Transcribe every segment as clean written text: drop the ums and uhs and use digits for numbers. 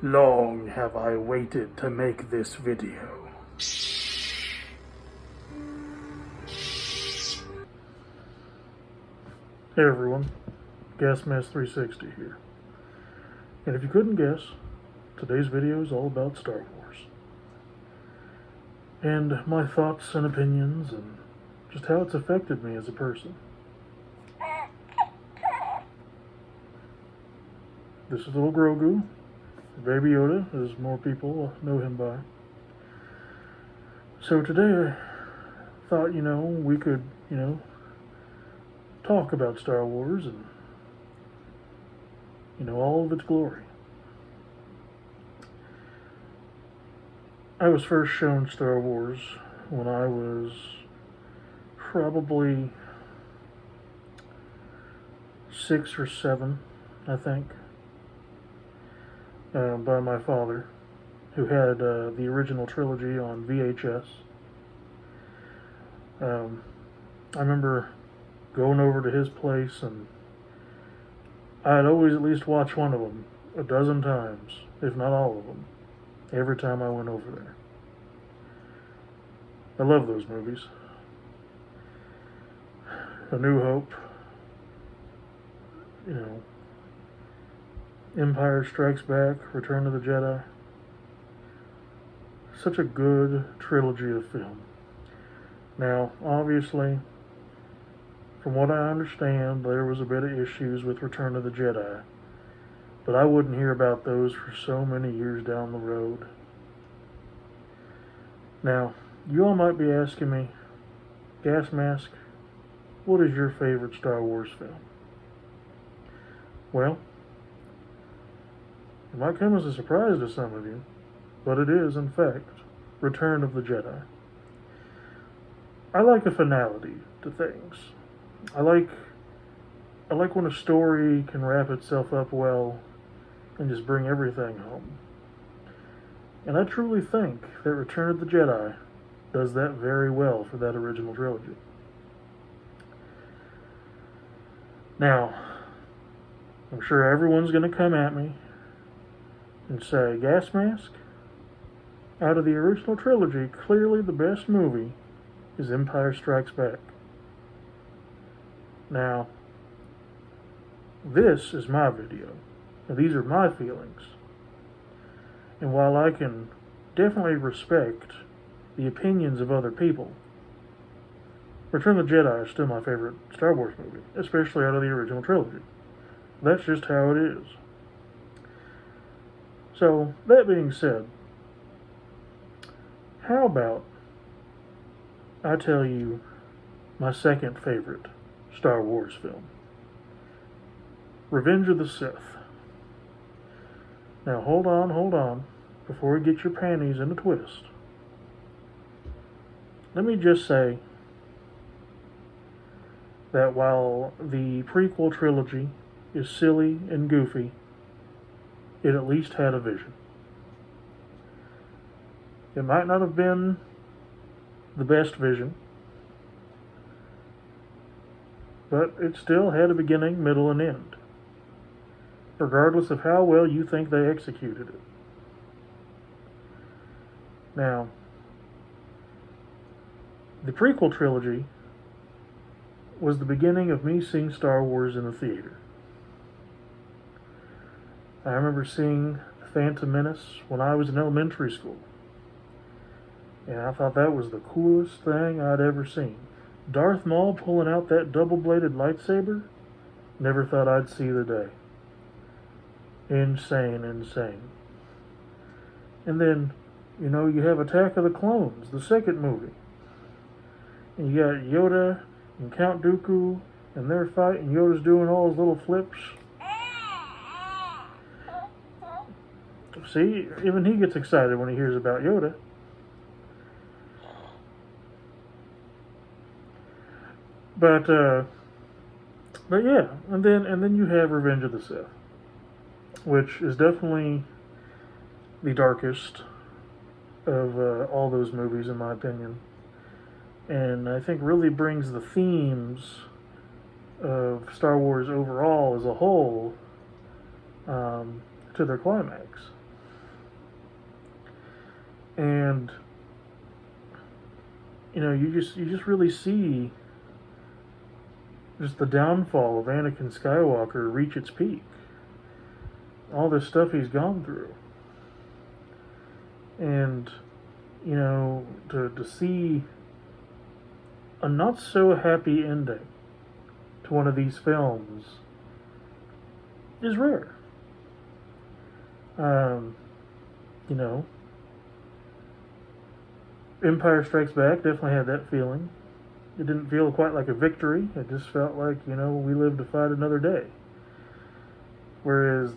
Long have I waited to make this video. Hey everyone, GasMask360 here. And if you couldn't guess, today's video is all about Star Wars. And my thoughts and opinions and just how it's affected me as a person. This is little Grogu, Baby Yoda, as more people know him by. So today I thought, we could, talk about Star Wars and, all of its glory. I was first shown Star Wars when I was probably 6 or 7, I think, by my father, who had the original trilogy on VHS. I remember going over to his place, and I'd always at least watch one of them a dozen times, if not all of them, every time I went over there. I love those movies. A New Hope, Empire Strikes Back, Return of the Jedi. Such a good trilogy of film. Now, obviously, from what I understand, there was a bit of issues with Return of the Jedi, but I wouldn't hear about those for so many years down the road. Now, you all might be asking me, Gas Mask, what is your favorite Star Wars film? Well, it might come as a surprise to some of you, but it is, in fact, Return of the Jedi. I like a finality to things. I like when a story can wrap itself up well and just bring everything home. And I truly think that Return of the Jedi does that very well for that original trilogy. Now, I'm sure everyone's going to come at me and say, Gas Mask, out of the original trilogy, clearly the best movie is Empire Strikes Back. Now, this is my video, and these are my feelings. And while I can definitely respect the opinions of other people, Return of the Jedi is still my favorite Star Wars movie, especially out of the original trilogy. That's just how it is. So, that being said, how about I tell you my second favorite Star Wars film, Revenge of the Sith. Now, hold on, before you get your panties in a twist. Let me just say that while the prequel trilogy is silly and goofy, it at least had a vision. It might not have been the best vision, but it still had a beginning, middle, and end, regardless of how well you think they executed it. Now, the prequel trilogy was the beginning of me seeing Star Wars in the theater. I remember seeing Phantom Menace when I was in elementary school, and I thought that was the coolest thing I'd ever seen. Darth Maul pulling out that double-bladed lightsaber, never thought I'd see the day. Insane. And then, you have Attack of the Clones, the second movie. And you got Yoda and Count Dooku, and they're fighting. Yoda's doing all his little flips. See, even he gets excited when he hears about Yoda. But yeah, and then you have Revenge of the Sith, which is definitely the darkest of all those movies, in my opinion. And I think really brings the themes of Star Wars overall as a whole to their climax. And you just really see just the downfall of Anakin Skywalker reach its peak. All this stuff he's gone through. And, to see a not so happy ending to one of these films is rare. You know, Empire Strikes Back definitely had that feeling. It didn't feel quite like a victory. It just felt like, we live to fight another day. Whereas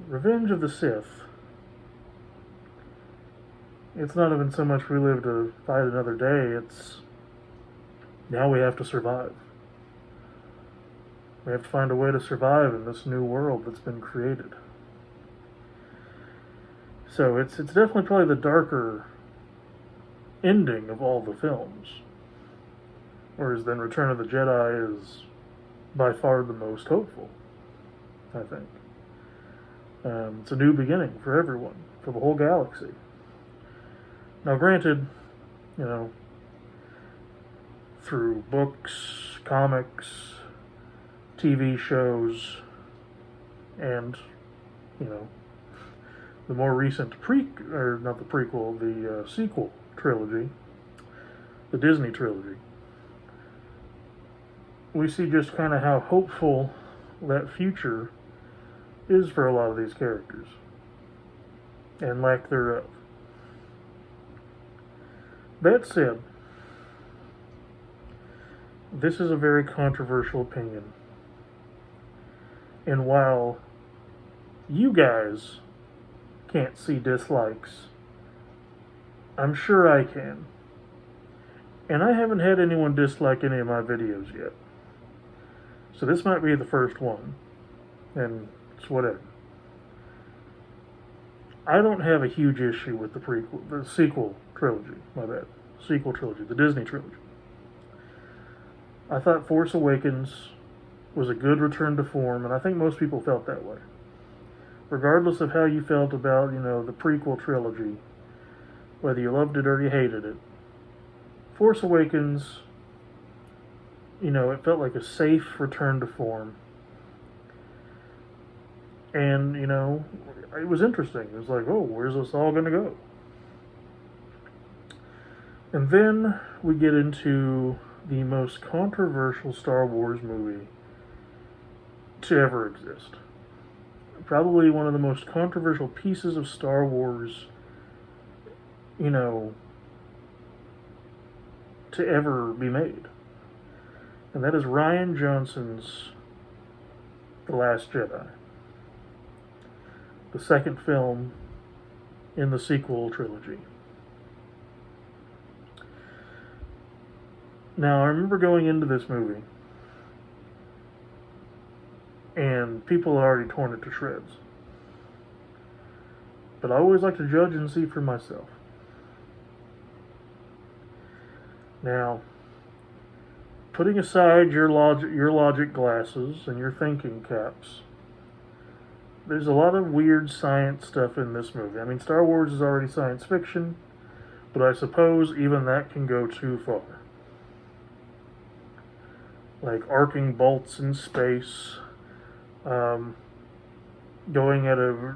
Revenge of the Sith, it's not even so much we live to fight another day, it's now we have to survive. We have to find a way to survive in this new world that's been created. So it's definitely probably the darker ending of all the films. Whereas then Return of the Jedi is by far the most hopeful, I think. It's a new beginning for everyone, for the whole galaxy. Now granted, through books, comics, TV shows, and, the more recent the sequel trilogy, the Disney trilogy, we see just kind of how hopeful that future is for a lot of these characters, and lack thereof. That said, this is a very controversial opinion, and while you guys can't see dislikes, I'm sure I can. And I haven't had anyone dislike any of my videos yet. So this might be the first one. And it's whatever. I don't have a huge issue with the sequel trilogy, the Disney trilogy. I thought Force Awakens was a good return to form, and I think most people felt that way. Regardless of how you felt about, the prequel trilogy, whether you loved it or you hated it, Force Awakens, it felt like a safe return to form. And, it was interesting. It was like, oh, where's this all going to go? And then we get into the most controversial Star Wars movie to ever exist. Probably one of the most controversial pieces of Star Wars, to ever be made. And that is Rian Johnson's The Last Jedi. The second film in the sequel trilogy. Now, I remember going into this movie, and people had already torn it to shreds. But I always like to judge and see for myself. Now, putting aside your logic glasses and your thinking caps, there's a lot of weird science stuff in this movie. I mean, Star Wars is already science fiction, but I suppose even that can go too far. Like arcing bolts in space, going at a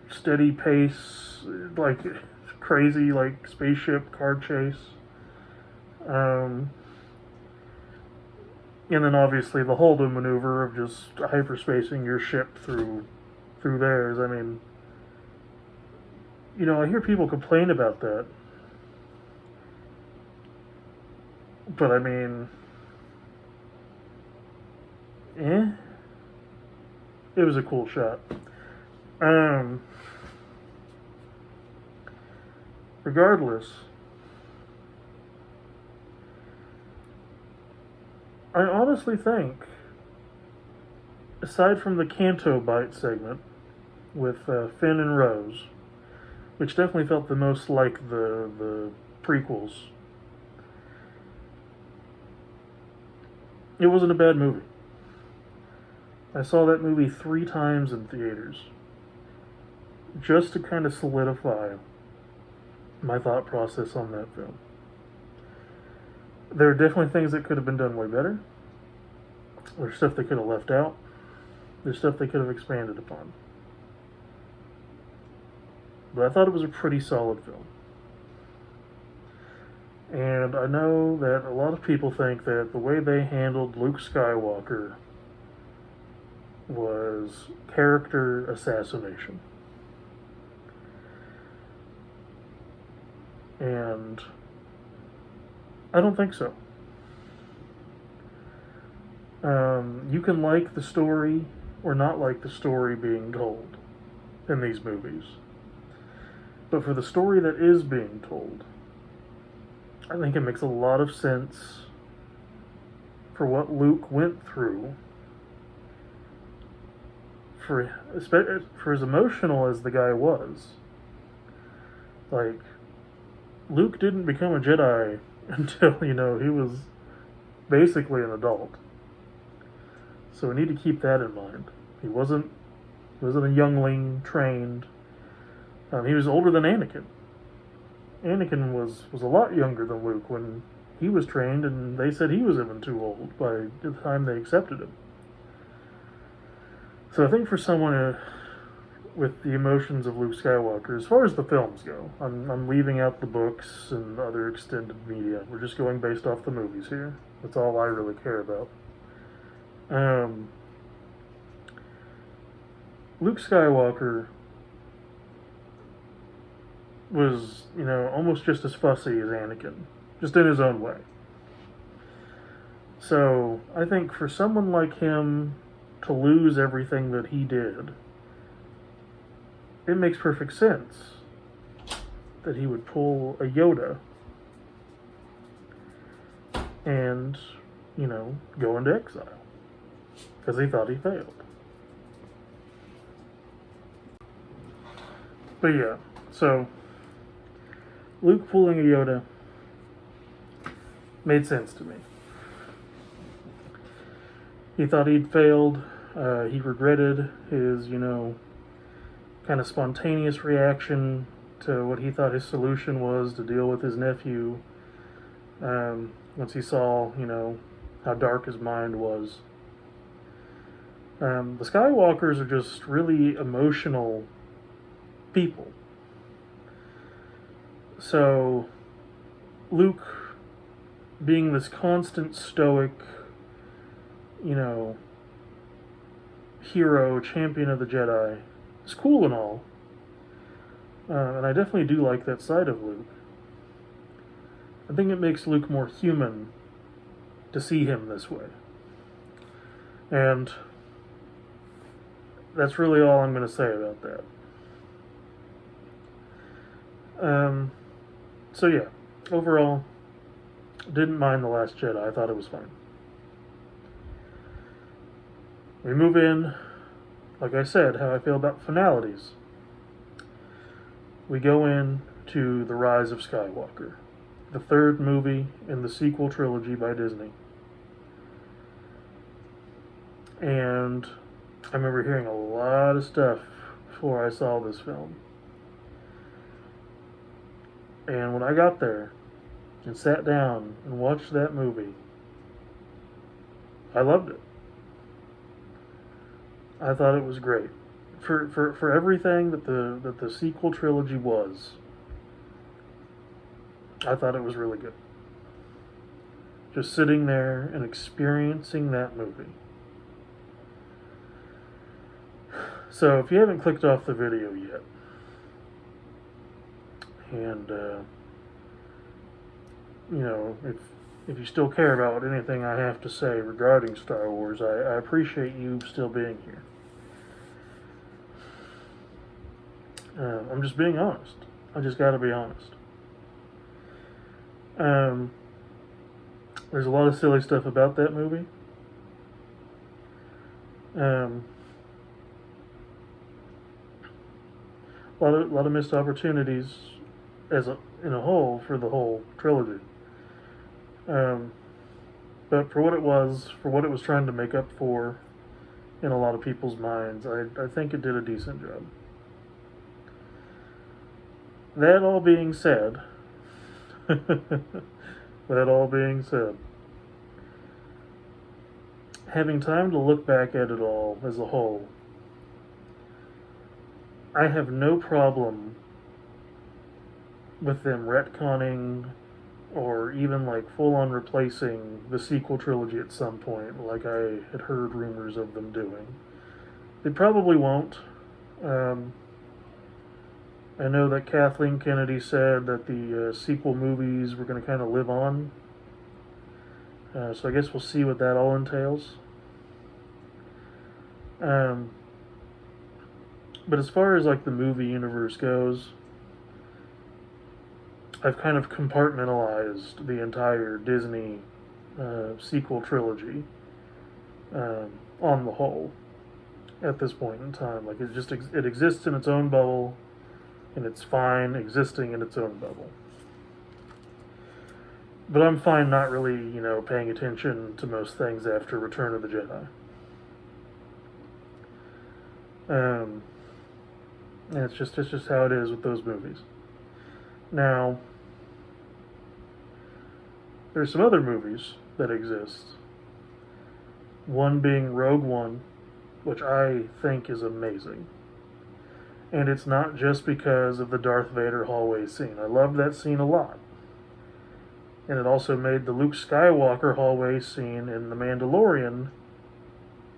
steady pace, like crazy, like spaceship car chase. And then obviously the Holdo maneuver of just hyperspacing your ship through theirs. I mean, I hear people complain about that. But I mean, it was a cool shot. Regardless, I honestly think, aside from the Canto Bite segment with Finn and Rose, which definitely felt the most like the prequels, it wasn't a bad movie. I saw that movie 3 times in theaters, just to kind of solidify my thought process on that film. There are definitely things that could have been done way better. There's stuff they could have left out. There's stuff they could have expanded upon. But I thought it was a pretty solid film. And I know that a lot of people think that the way they handled Luke Skywalker was character assassination. And I don't think so. You can like the story or not like the story being told in these movies. But for the story that is being told, I think it makes a lot of sense for what Luke went through. For as emotional as the guy was, like, Luke didn't become a Jedi until, he was basically an adult. So we need to keep that in mind. He wasn't a youngling trained. He was older than Anakin. Anakin was a lot younger than Luke when he was trained, and they said he was even too old by the time they accepted him. So I think for someone with the emotions of Luke Skywalker, as far as the films go, I'm leaving out the books and other extended media. We're just going based off the movies here. That's all I really care about. Luke Skywalker was, almost just as fussy as Anakin, just in his own way. So I think for someone like him to lose everything that he did, it makes perfect sense that he would pull a Yoda and, go into exile. Because he thought he failed. But yeah, so Luke pulling a Yoda made sense to me. He thought he'd failed. He regretted his, kind of spontaneous reaction to what he thought his solution was to deal with his nephew. Once he saw, how dark his mind was. The Skywalkers are just really emotional people. So, Luke being this constant stoic, hero, champion of the Jedi, is cool and all. And I definitely do like that side of Luke. I think it makes Luke more human to see him this way. And that's really all I'm going to say about that. So yeah, overall, didn't mind The Last Jedi. I thought it was fine. We move in, like I said, how I feel about finalities. We go in to The Rise of Skywalker, the third movie in the sequel trilogy by Disney. And I remember hearing a lot of stuff before I saw this film. And when I got there and sat down and watched that movie, I loved it. I thought it was great. For everything that the sequel trilogy was, I thought it was really good. Just sitting there and experiencing that movie. So if you haven't clicked off the video yet, and if you still care about anything I have to say regarding Star Wars, I appreciate you still being here. I'm just being honest. I just got to be honest. There's a lot of silly stuff about that movie. A lot of missed opportunities in a whole for the whole trilogy. But for what it was trying to make up for in a lot of people's minds, I think it did a decent job. That all being said, that all being said, having time to look back at it all as a whole, I have no problem with them retconning or even like full on replacing the sequel trilogy at some point, like I had heard rumors of them doing. They probably won't. Um, I know that Kathleen Kennedy said that the sequel movies were going to kind of live on. So I guess we'll see what that all entails. Um, but as far as like the movie universe goes, I've kind of compartmentalized the entire Disney sequel trilogy on the whole at this point in time. Like it exists in its own bubble, and it's fine existing in its own bubble. But I'm fine not really, paying attention to most things after Return of the Jedi. And it's just how it is with those movies. Now, there's some other movies that exist. One being Rogue One, which I think is amazing. And it's not just because of the Darth Vader hallway scene. I love that scene a lot. And it also made the Luke Skywalker hallway scene in The Mandalorian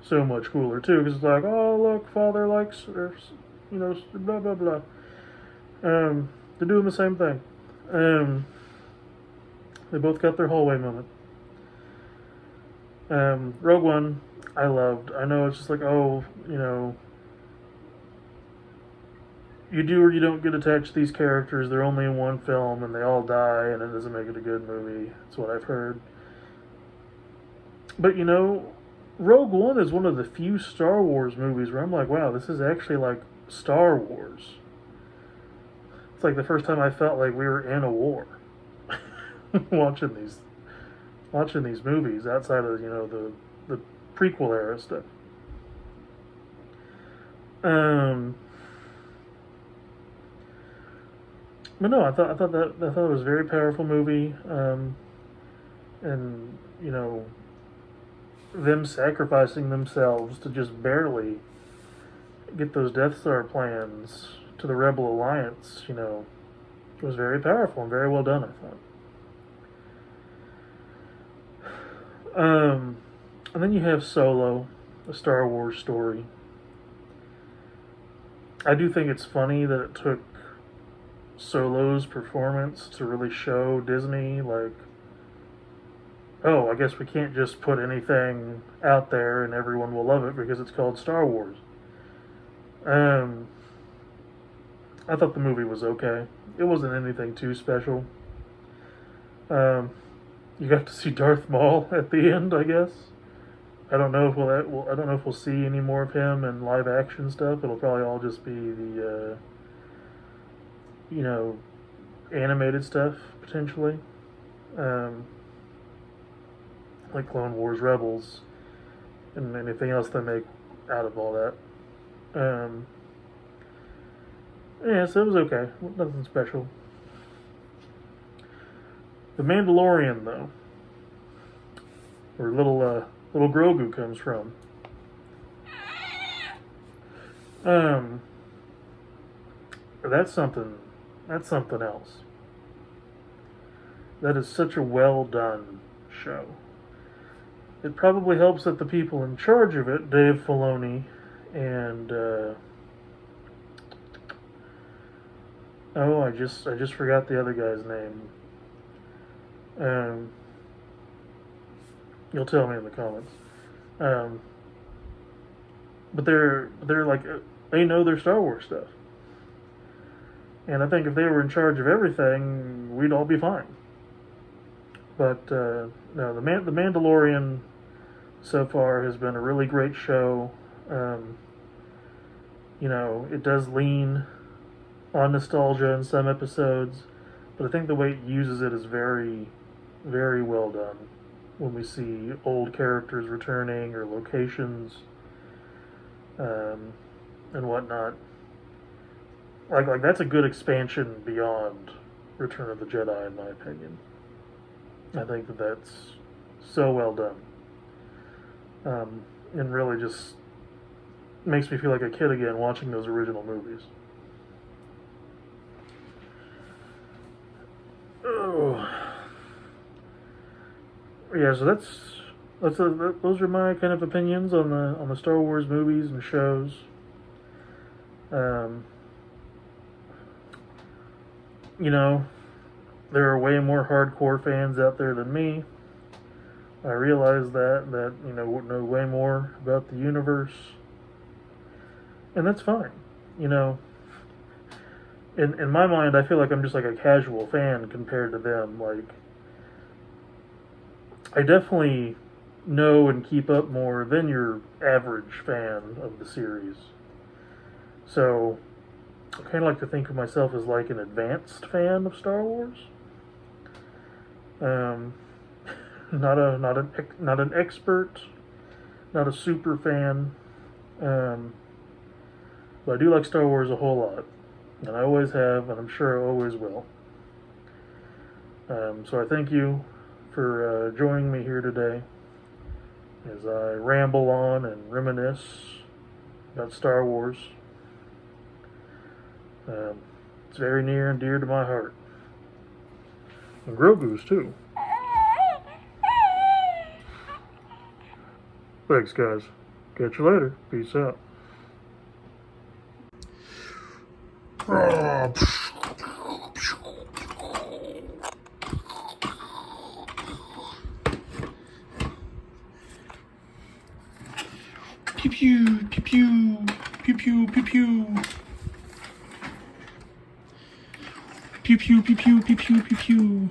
so much cooler too, because it's like, oh look, Father likes, or blah blah blah. They're doing the same thing. They both got their hallway moment. Rogue One, I loved. I know it's just like, you do or you don't get attached to these characters. They're only in one film and they all die, and it doesn't make it a good movie. That's what I've heard. But Rogue One is one of the few Star Wars movies where I'm like, wow, this is actually like Star Wars. It's like the first time I felt like we were in a war watching these movies outside of the prequel era stuff. But no, I thought it was a very powerful movie, and them sacrificing themselves to just barely get those Death Star plans to the Rebel Alliance, was very powerful and very well done, I thought. And then you have Solo, a Star Wars story. I do think it's funny that it took Solo's performance to really show Disney, like, oh, I guess we can't just put anything out there and everyone will love it because it's called Star Wars. I thought the movie was okay. It wasn't anything too special. You got to see Darth Maul at the end, I guess. I don't know if I don't know if we'll see any more of him in live action stuff. It'll probably all just be the animated stuff potentially, like Clone Wars, Rebels, and anything else they make out of all that. Yeah, so it was okay. Nothing special. The Mandalorian, though, where little Grogu comes from. That's something. That's something else. That is such a well done show. It probably helps that the people in charge of it, Dave Filoni and I just forgot the other guy's name. You'll tell me in the comments. But they're like, they know their Star Wars stuff. And I think if they were in charge of everything, we'd all be fine. But no, the Mandalorian so far has been a really great show. It does lean on nostalgia in some episodes, but I think the way it uses it is very, very well done. When we see old characters returning or locations and whatnot. like that's a good expansion beyond Return of the Jedi, in my opinion. I think that that's so well done, and really just makes me feel like a kid again watching those original movies. Oh, yeah. So those are my kind of opinions on the Star Wars movies and shows. Um, you know, there are way more hardcore fans out there than me. I realize that know way more about the universe, and that's fine. You know, in my mind, I feel like I'm just like a casual fan compared to them. Like, I definitely know and keep up more than your average fan of the series. So, I kind of like to think of myself as like an advanced fan of Star Wars. Um, not an expert, not a super fan, but I do like Star Wars a whole lot, and I always have, and I'm sure I always will. So I thank you for joining me here today as I ramble on and reminisce about Star Wars. It's very near and dear to my heart, and Grogu's too. Thanks, guys. Catch you later. Peace out. Pew pew pew pew pew pew pew pew pew pew pew pew pew pew pew pew.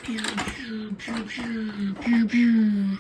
Pew pew pew pew pew pew.